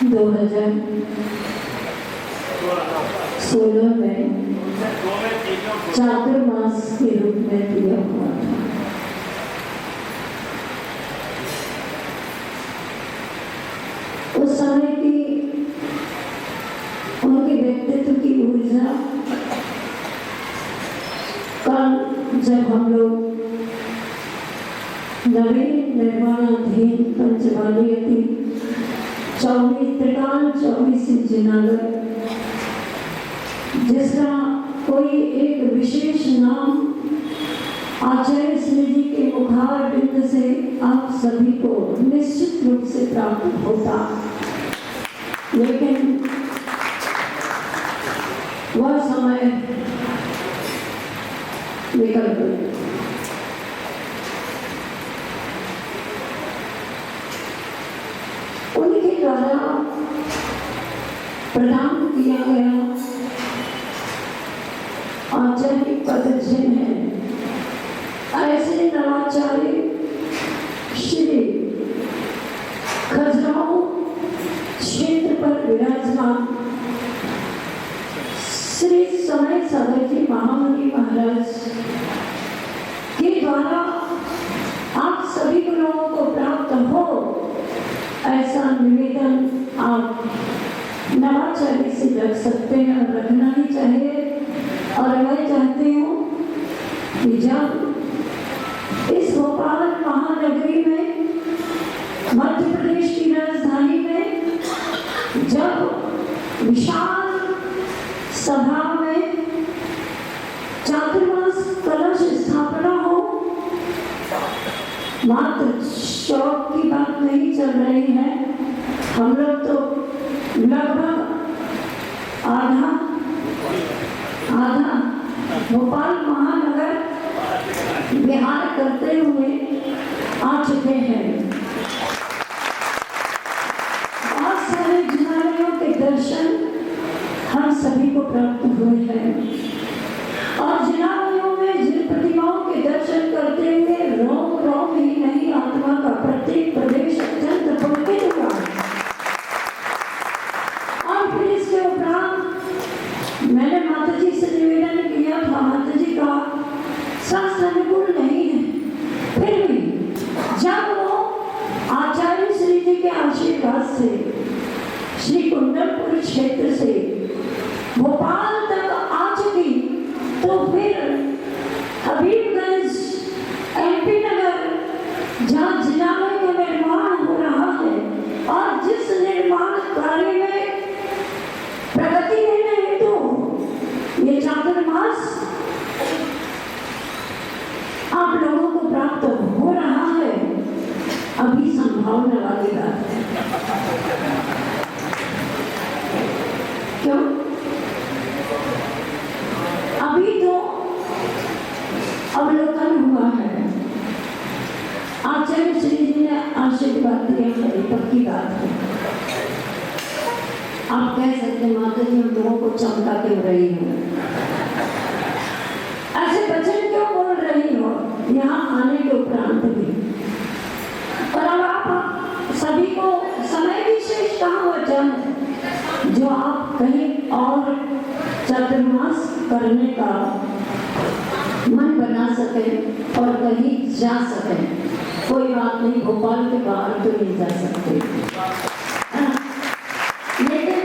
2016 में चातुर्मास के रूप में दिया हुआ था। उस समय की उनके व्यक्तित्व की ऊर्जा कल जब हम लोग नवीन निर्माणाधीन पंचवालियती 24 जिनालय, जिसका कोई एक विशेष नाम आचार्य श्री जी के मुखार बिंद से आप सभी को निश्चित रूप से प्राप्त होता, लेकिन वह समय निकल गया। उनके द्वारा प्रदान किया गया आचार्य पद जिन्हें ऐसे नवाचार्य श्री खजुराहो क्षेत्र पर विराजमान श्री समय सागर जी महामुनि महाराज के द्वारा आप सभी लोगों को प्राप्त हो, ऐसा निवेदन आप नवाचार्य से रख सकते हैं और रखना ही चाहिए। और मैं चाहती हूँ कि जब इस भोपाल महानगरी में, मध्य प्रदेश की राजधानी में, जब विशाल सभा में चातुर्मास कलश स्थापना हो, मात्र शौक की बात नहीं चल रही है। हम लोग तो लगभग आधा भोपाल महानगर विहार करते हुए आ चुके हैं। बहुत सारे जिनालयों के दर्शन हम सभी को प्राप्त हुए हैं, और जिनालयों में जिन प्रतिमाओं के दर्शन करते हुए रोम रोम ही नहीं, आत्मा का प्रत्येक प्रदेश अत्यंत पुलकित हुआ। और फिर इसके उपरांत मैंने माता जी से निवेदन किया था, माता जी का स्वास्थ्य अनुकूल नहीं है, फिर भी जब वो आचार्य श्री जी के आशीर्वाद से श्री कुंडलपुर क्षेत्र से भोपाल तक आ चुकी, तो फिर हबीबगंज MP नगर, जहाँ जिनालय का निर्माण हो रहा है, और जिस निर्माण कार्य में प्रगति लेने हेतु ये चातुर्मास आप लोगों को प्राप्त हो रहा है, अभी संभावना वाली बात है। क्यों? अभी तो अवलोकन हुआ है, आचार्य श्री जी ने आशीर्वाद दिया है, पक्की बात है। आप कह सकते माता जी हम लोगों को चमका क्यों रही हो, ऐसे वचन क्यों बोल रही हो यहाँ आने के उपरांत भी। और अब आप सभी को समय विशेष कहाँ बचा है जो आप कहीं और चातुर्मास करने का मन बना सके और कहीं जा सके। कोई बात नहीं, भोपाल के बाहर तो नहीं जा सकते, लेकिन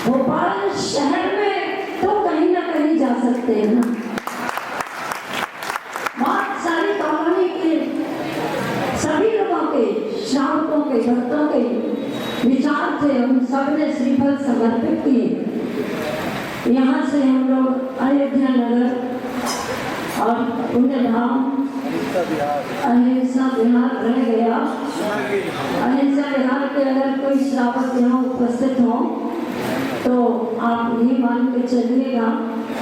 भोपाल शहर में तो कहीं ना कहीं जा सकते हैं ना। बहुत सारी कॉलोनी के सभी लोगों के, श्रावकों के, भक्तों के विचार थे, हम सब ने श्रीफल समर्पित किए। यहाँ से हम लोग अयोध्या नगर और पुण्य धाम अहिंसा विहार रह गया। अहिंसा विहार के अगर कोई श्रावक यहाँ उपस्थित हो तो आप ये मान के चलिएगा,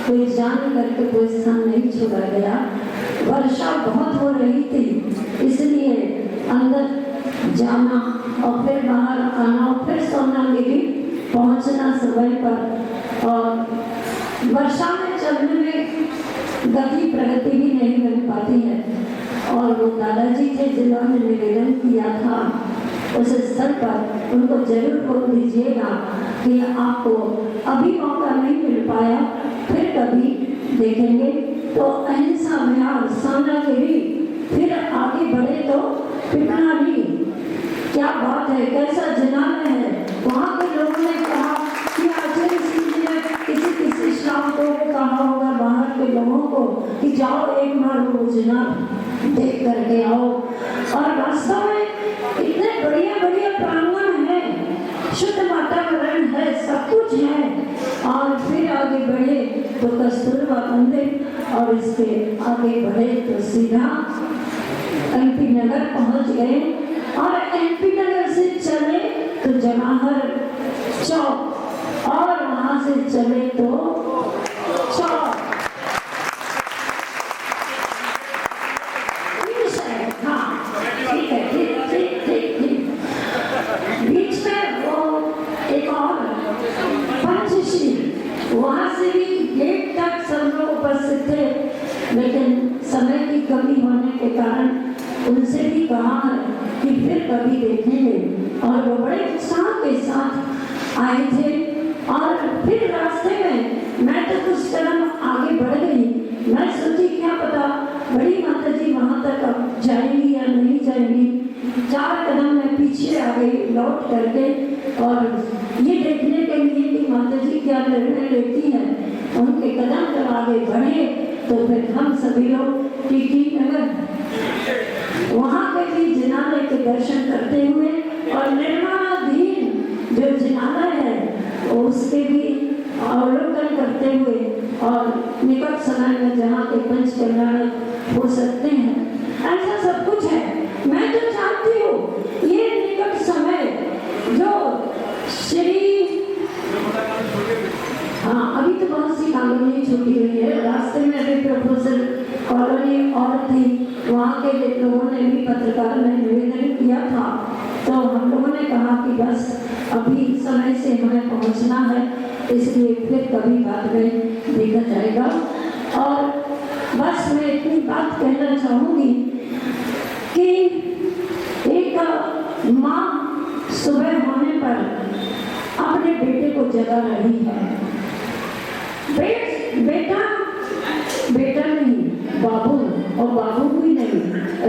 कोई जान करके कोई स्थान नहीं छोड़ा गया। वर्षा बहुत हो रही थी, इसलिए अंदर जाना और फिर बाहर आना और फिर सोनागिरी पहुंचना समय पर, और वर्षा में चलने में गति प्रगति भी नहीं बन पाती है। और वो दादाजी थे जिन्होंने निवेदन किया था उस स्थल पर उनको जरूर बोल दीजिएगा कि आपको अभी मौका नहीं मिल पाया, फिर कभी देखेंगे। तो अहिंसा विहार सानागिरी, फिर आगे बढ़े तो पिपनाली, क्या बात है, कैसा जनाना है। वहाँ के लोगों ने कहा कि आचार्य सिंह जी ने किसी श्रावकों को कहा होगा बाहर के लोगों को कि जाओ एक बार वो जना देख करके आओ। और वास्तव में इतने बढ़िया बढ़िया प्रांगण है, शुद्ध वातावरण है, सब कुछ है। और फिर आगे बढ़े तो कस्तूरबा मंदिर, और इसके आगे बढ़े तो सीधा एमपी नगर पहुंच गए। और एमपी नगर से चले तो जवाहर चौक, और वहां से चले तो चौक, हाँ ठीक है, ठीक। बीच में वो एक और पंचशील, वहां से भी गेट तक सब लोग उपस्थित थे, लेकिन समय की कमी होने के कारण उनसे भी कहा है कि फिर कभी देखेंगे। और वो बड़े उत्साह के साथ आए थे। और फिर रास्ते में मैं तो कुछ कदम आगे बढ़ गई। मैं सोची क्या पता बड़ी माता जी वहाँ तक अब जाएंगी या नहीं जाएंगी। 4 कदम मैं पीछे आ गई लौट करके, और ये देखने के लिए कि माता जी क्या निर्णय लेती हैं। उनके कदम जब आगे बढ़े तो फिर हम सभी लोग टीटी नगर वहाँ के भी जिनालय के दर्शन करते हुए, और निर्माणाधीन जो जिनालय है उसके भी अवलोकन करते हुए, और निकट समय में जहाँ के पंच कल्याण हो सकते हैं, ऐसा सब कुछ है। मैं तो चाहती हूँ ये निकट समय जो श्री, हाँ अभी तो बहुत सी कॉलोनी छूटी हुई है, रास्ते में अभी प्रपोजल कॉलोनी और थी, वहाँ के लोगों ने भी पत्रकार में निवेदन किया था। तो हम लोगों ने कहा कि बस अभी समय से हमें पहुँचना है, इसलिए फिर कभी बाद में देखा जाएगा। और बस मैं इतनी बात कहना चाहूँगी कि एक माँ सुबह होने पर अपने बेटे को जगा रही है। बेटा नहीं बाबू, और बाबू भी नहीं,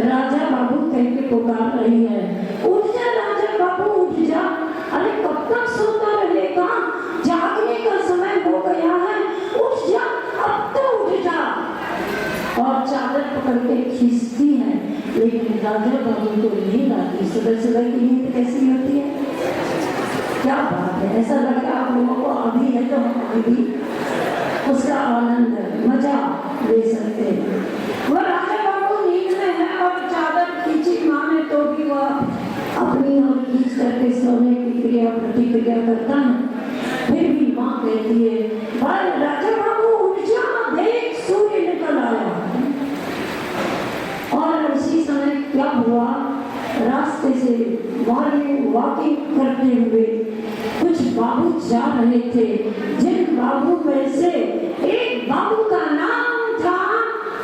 राजा बाबू कह के पुकार रही है। उठ जा राजा बाबू, उठ जा। अरे कब तक सोता रहेगा, जागने का समय हो गया है, उठ जा, अब तो उठ जा। और चादर पकड़ के खींचती है, लेकिन राजा बाबू को नींद आती। सुबह सुबह की नींद कैसी होती है, क्या बात है। ऐसा लग रहा है आप लोगों को अभी है तो हम भी उसका आनंद मजा ले सकते हैं। वो राजा बाबू नींद में है और चादर खींची माँ ने, तो भी वह अपनी और खींच करके सोने की क्रिया प्रतिक्रिया करता है। फिर भी माँ कहती है, भाई राजा बाबू उठ जा, देख सूर्य निकल आया। और उसी समय क्या हुआ, रास्ते से वॉकिंग करते हुए कुछ बाबू जा रहे थे, जिन बाबू में से एक बाबू का नाम था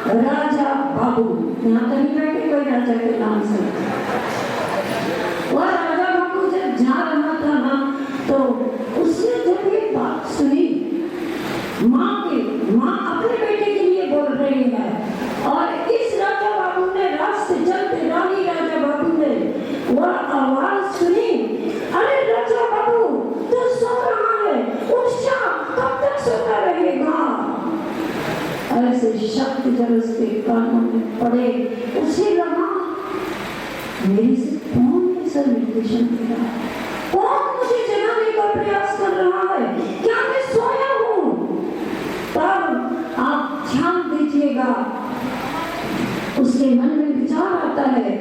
राजा बाबू। यहाँ कहीं बैठे कोई राजा के नाम से, वह राजा बाबू जब जा रहा था ना, तो उसने जब ये बात सुनी, माँ अपने बेटे के लिए बोल रही है, और इस राजा बाबू ने रास्ते चलते रानी राजा बाबू ने वह आवाज सुनी, अरे राजा बाबू तू सो रहा है, उठ जा, कब तक सोता रहेगा। ऐसे शब्द जब उसके कानों में पड़े, उसे लगा मेरे से कौन ऐसा निर्देशन दे रहा है, कौन मुझे जगाने का प्रयास कर रहा है, क्या मैं सोया हूँ। तब आप ध्यान दीजिएगा, उसके मन में विचार आता है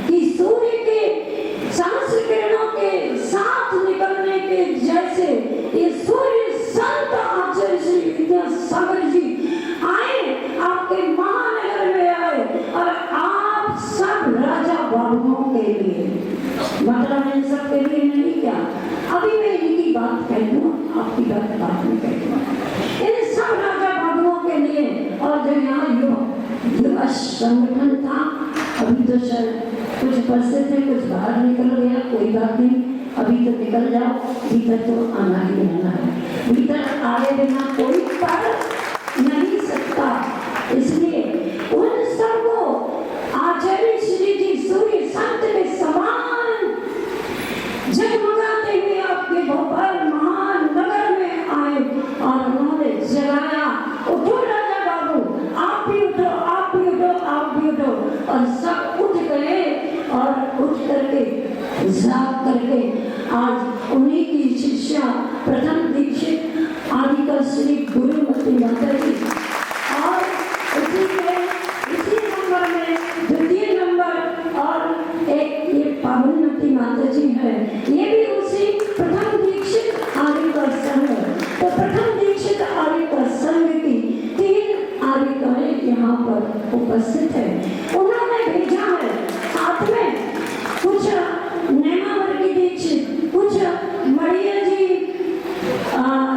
कि सूर्य के सांस किरणों के साथ निकलने के जैसे ये सूर्य संत आचार्य श्री विद्यासागर जी आए, आपके महानगर में आए, और आप सब राजा बाबुओं के लिए, मतलब इन सब के लिए नहीं, क्या अभी मैं इनकी बात कह दूँ, आपकी बात बाद में कह दूँ, इन सब राजा बाबुओं के लिए। और जो यहाँ युवा संगठन था, अभी तो शायद कुछ बसते थे, कुछ बाहर निकल गया, कोई बात नहीं, अभी तो निकल जाओ, भीतर तो आना ही आना है। भीतर आए बिना कोई पढ़ नहीं सकता। इसलिए उन सबको आचार्य श्री जी सूर्य संत के समान जगमगाते हुए आपके भोपाल महान नगर में आए और उन्होंने जगाया, उठो राजा बाबू, आप भी उठो, आप भी उठो, आप भी उठो। और सब उठ गए और उठ करके जाग करके आज उन्हीं की शिष्या प्रथम दीक्षित आदिका श्री गुरुमती माता जी और इसी नंबर में द्वितीय नंबर और एक ये पावनमती माता जी है, ये भी उसी प्रथम दीक्षित आदिका संघ। तो प्रथम दीक्षित आदिका संघ की 3 आदिकाएं यहाँ पर उपस्थित है। उन्होंने भेजा है साथ में कुछ नेमावर की दीक्षित, कुछ मड़िया जी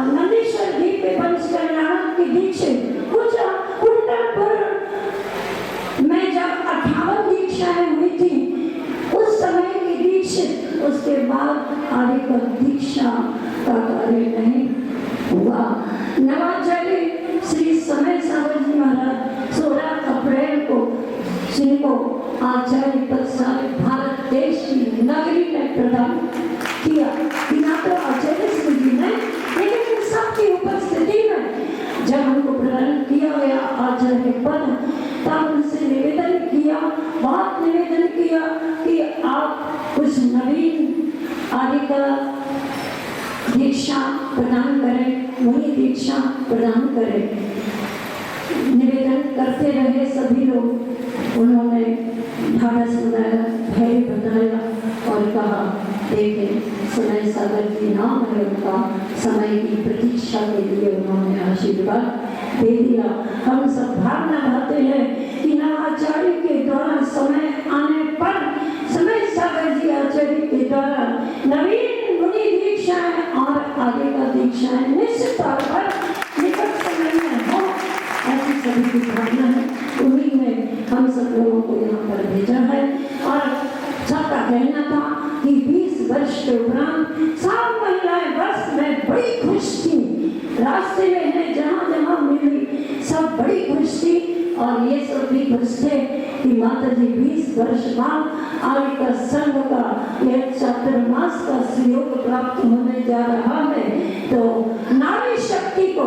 नंदीश्वर दीप पे पंच कल्याण की दीक्षित, कुछ कुंडलपुर में जब 58 दीक्षाएं हुई थी उस समय की दीक्षित, उसके बाद आगे का दीक्षा का कार्य नहीं हुआ। नवाचार्य श्री समय सागर जी महाराज 16 अप्रैल को जिनको आचार्य पद सारे भारत देश की नगरी में प्रदान किया, बिना तो आचार्य श्री जी ने, लेकिन सबकी उपस्थिति में जब उनको प्रदान किया गया आचार्य पद, तब उनसे निवेदन किया, बहुत निवेदन किया कि आप कुछ नवीन आदि का दीक्षा प्रदान करें, वही दीक्षा प्रदान करें। निवेदन करते रहे सभी लोग, उन्होंने ढाढ़स बनाया, धैर्य बताया और कहा देखें समय सागर जी नाम है उनका, समय की प्रतीक्षा के लिए उन्होंने आशीर्वाद दे दिया। हम सब भावना भाते हैं कि नवाचार्य के द्वारा समय आने पर समय सागर जी आचार्य के द्वारा नवीन मुनि दीक्षाएं और आगे का दीक्षाएं निश्चित तौर पर निकट समय में हो, ऐसी सभी की भावना है। उन्हीं में हम सब लोगों को यहाँ पर भेजा है और सबका कहना था कि 20 वर्ष के उपरांत सब महिलाएं बस में बड़ी खुश थी, रास्ते में है जहाँ जहाँ मिली सब बड़ी खुश थी और ये सब भी खुश थे कि माता जी 20 वर्ष बाद आगे का संघ का यह चातुर्मास का सहयोग प्राप्त होने जा रहा है। तो नारी शक्ति को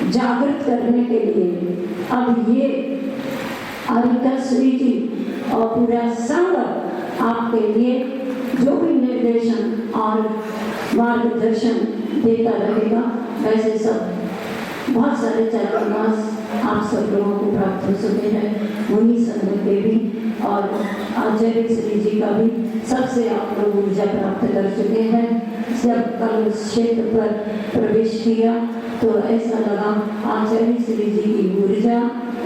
जागृत करने के लिए अब ये आदिका श्री जी और पूरा संघ आपके लिए जो भी निर्देशन और मार्गदर्शन देता रहेगा। वैसे सब बहुत सारे चातुर्मास आप सब लोगों को प्राप्त हो चुके हैं, उन्हीं संघ के भी और आचार्य श्री जी का भी सबसे आप लोग ऊर्जा प्राप्त कर चुके हैं। जब कल उस क्षेत्र पर प्रवेश किया तो ऐसा लगा आचार्य श्री जी की ऊर्जा,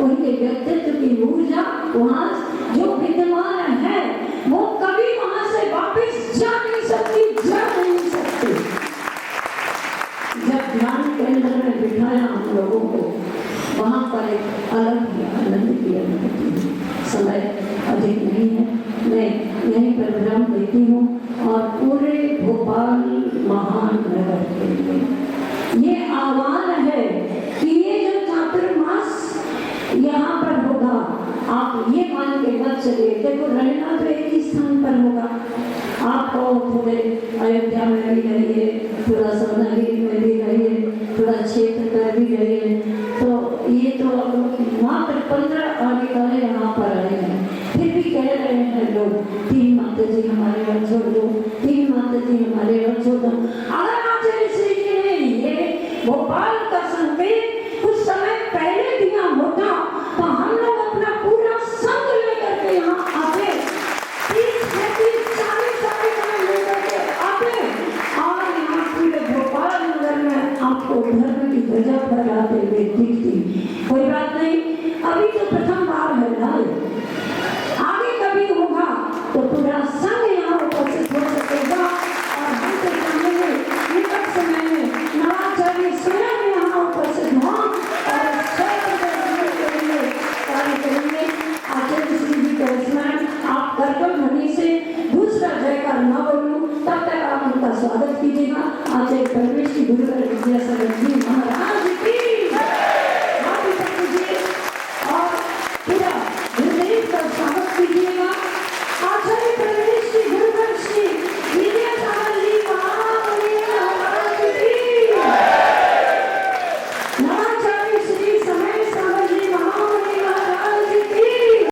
उनके व्यक्तित्व की ऊर्जा वहाँ जो विद्यमान है वो कभी वहाँ से वापस जा नहीं सकती, जा नहीं सकती। जब ध्यान केंद्र में बिठाया हम लोगों को, वहाँ पर एक अलग ही आनंद की अनुभूति हुई। समय अधिक नहीं है, मैं यहीं पर विराम देती हूँ और पूरे भोपाल महान नगर के लिए ये आह्वान है कि ये जो चातुर्मास यहाँ पर होगा, आप ये मान के मत चलिए, देखो रहना तो एक ही स्थान पर होगा। आप थोड़े अयोध्या में भी रहिए, थोड़ा सोनागिरी में भी रहिए, थोड़ा क्षेत्र में भी रहिए, तो ये तो मात्र 15 आदिकाएं यहाँ पर आए हैं। फिर भी कह रहे हैं लोग 3 माता जी हमारे और छोड़ दो, 3 माता जी हमारे और छोड़ दो। अगर आचार्य श्री जी ने ये भोपाल का संकेत कुछ समय पहले दिया होता तो हम लोग अपना पूरा संघ लेकर के यहाँ आते, 30-40 लेकर के आते और यहाँ पूरे भोपाल नगर में आपको धर्म की ध्वजा फहराते हुए दिखती। कोई बात नहीं, अभी तो प्रथम बार है ना, आगे कभी होगा तो पूरा संघ यहाँ उपस्थित हो सकेगा और हम तो चाहेंगे निकट समय में नवाचार्य स्वयं यहाँ उपस्थित हों और स्वयं कार्य करेंगे। आचार्य श्री जी को स्मरण आचार्य परमेश की गुरु